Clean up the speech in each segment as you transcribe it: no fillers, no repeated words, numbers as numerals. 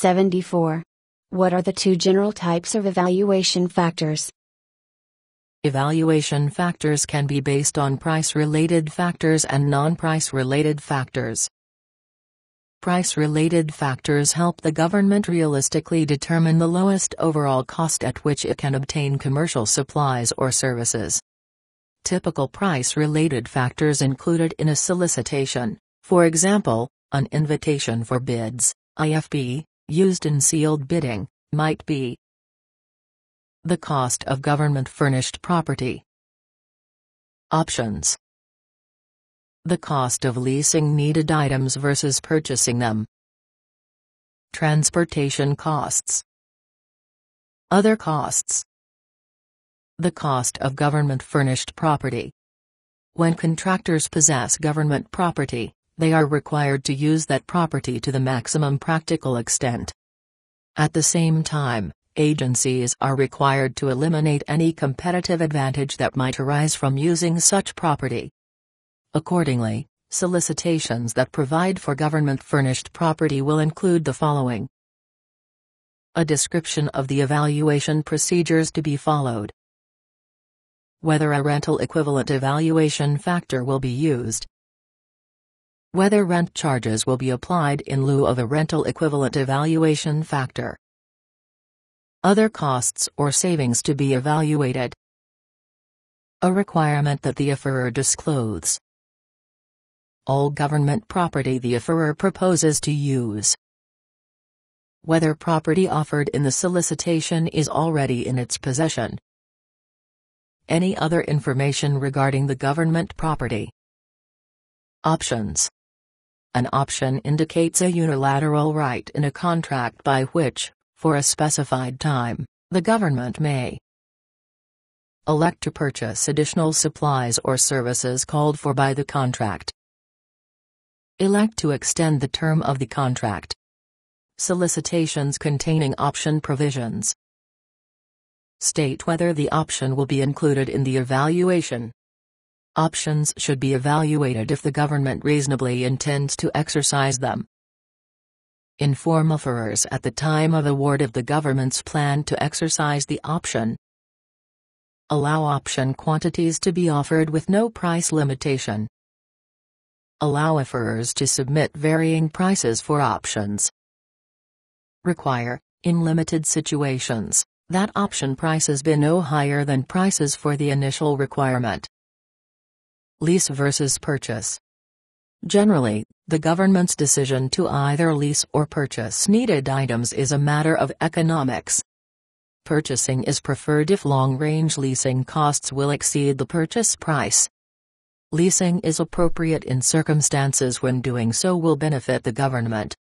74. What are the two general types of evaluation factors? Evaluation factors can be based on price-related factors and non-price-related factors. Price-related factors help the government realistically determine the lowest overall cost at which it can obtain commercial supplies or services. Typical price-related factors included in a solicitation, for example, an invitation for bids, IFB, used in sealed bidding, might be the cost of government-furnished property. Options: the cost of leasing needed items versus purchasing them. Transportation costs. Other costs. The cost of government-furnished property. When contractors possess government property, they are required to use that property to the maximum practical extent. At the same time, agencies are required to eliminate any competitive advantage that might arise from using such property. Accordingly, solicitations that provide for government-furnished property will include the following: a description of the evaluation procedures to be followed, whether a rental equivalent evaluation factor will be used, whether rent charges will be applied in lieu of a rental equivalent evaluation factor, other costs or savings to be evaluated, a requirement that the offeror disclose all government property the offeror proposes to use, whether property offered in the solicitation is already in its possession, any other information regarding the government property. Options: an option indicates a unilateral right in a contract by which, for a specified time, the government may elect to purchase additional supplies or services called for by the contract, elect to extend the term of the contract. Solicitations containing option provisions state whether the option will be included in the evaluation. Options should be evaluated if the government reasonably intends to exercise them. Inform offerors at the time of award of the government's plan to exercise the option. Allow option quantities to be offered with no price limitation. Allow offerors to submit varying prices for options. Require, in limited situations, that option prices be no higher than prices for the initial requirement. Lease versus purchase. Generally, the government's decision to either lease or purchase needed items is a matter of economics. Purchasing is preferred if long-range leasing costs will exceed the purchase price. Leasing is appropriate in circumstances when doing so will benefit the government.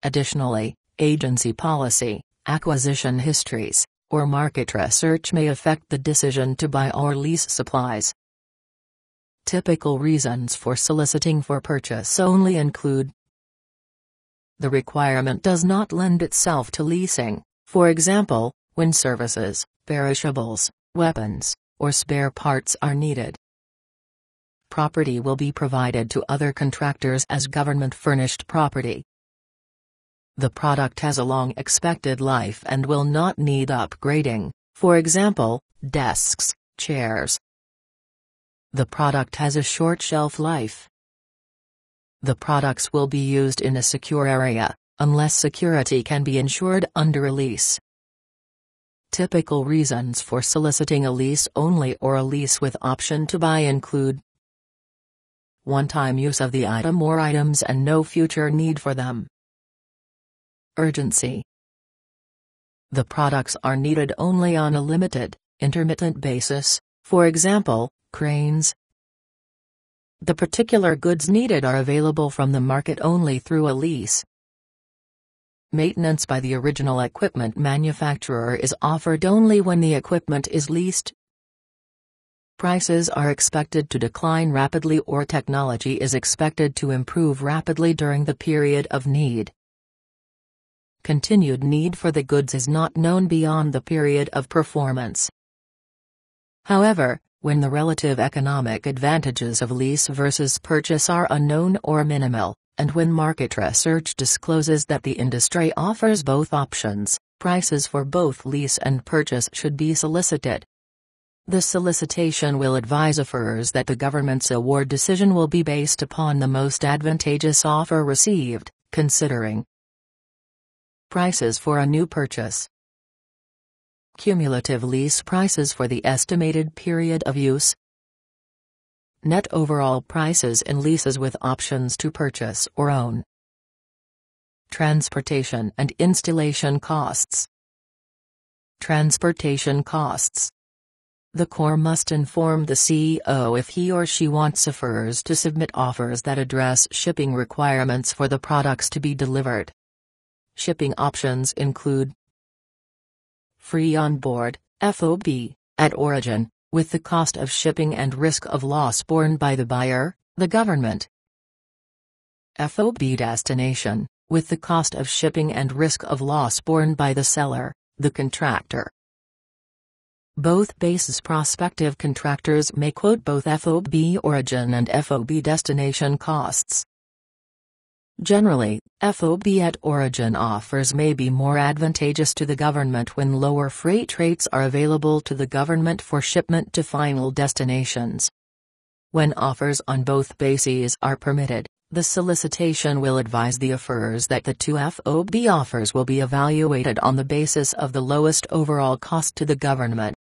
Additionally, agency policy, acquisition histories, or market research may affect the decision to buy or lease supplies. Typical reasons for soliciting for purchase only include: the requirement does not lend itself to leasing, for example, when services, perishables, weapons, or spare parts are needed. Property will be provided to other contractors as government-furnished property. The product has a long expected life and will not need upgrading, for example, desks, chairs. The product has a short shelf life. The products will be used in a secure area, unless security can be ensured under a lease. Typical reasons for soliciting a lease only or a lease with option to buy include: one-time use of the item or items and no future need for them. Urgency. The products are needed only on a limited, intermittent basis, for example, cranes. The particular goods needed are available from the market only through a lease. Maintenance by the original equipment manufacturer is offered only when the equipment is leased. Prices are expected to decline rapidly or technology is expected to improve rapidly during the period of need. Continued need for the goods is not known beyond the period of performance. However, when the relative economic advantages of lease versus purchase are unknown or minimal, and when market research discloses that the industry offers both options, prices for both lease and purchase should be solicited. The solicitation will advise offerors that the government's award decision will be based upon the most advantageous offer received, considering prices for a new purchase, cumulative lease prices for the estimated period of use, net overall prices in leases with options to purchase or own, transportation and installation costs. Transportation costs. The Corps must inform the CEO if he or she wants offerors to submit offers that address shipping requirements for the products to be delivered. Shipping options include free on-board, FOB, at origin, with the cost of shipping and risk of loss borne by the buyer, the government. FOB destination, with the cost of shipping and risk of loss borne by the seller, the contractor. Both bases prospective contractors may quote both FOB origin and FOB destination costs. Generally, FOB at origin offers may be more advantageous to the government when lower freight rates are available to the government for shipment to final destinations. When offers on both bases are permitted, the solicitation will advise the offerors that the two FOB offers will be evaluated on the basis of the lowest overall cost to the government.